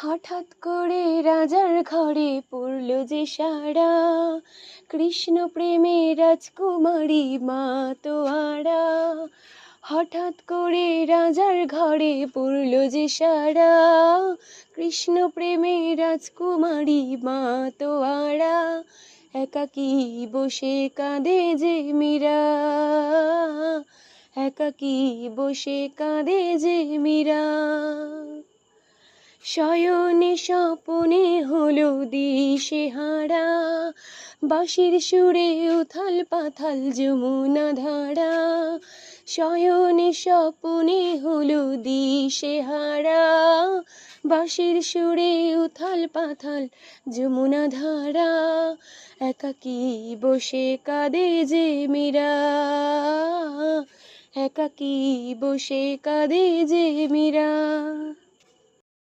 হঠাৎ করে রাজার ঘরে পড়ল যে সাড়া, কৃষ্ণ প্রেমে রাজকুমারী মা তোয়ারা। হঠাৎ করে রাজার ঘরে পড়ল যে সাড়া, কৃষ্ণ প্রেমে রাজকুমারী মা তোয়ারা। একাকী বসে কাঁদে যে মীরা, একাকী বসে কাঁদে যে মীরা। শয়নে স্বপনে হলো দিশেহারা, বাঁশির সুরে উথাল পাথাল যমুনা ধারা। শয়নে স্বপনে হলো দিশেহারা, বাঁশির সুরে উথাল পাথাল যমুনা ধারা। একাকী বসে কাঁদে যে মীরা, একাকী বসে কাঁদে যে মীরা।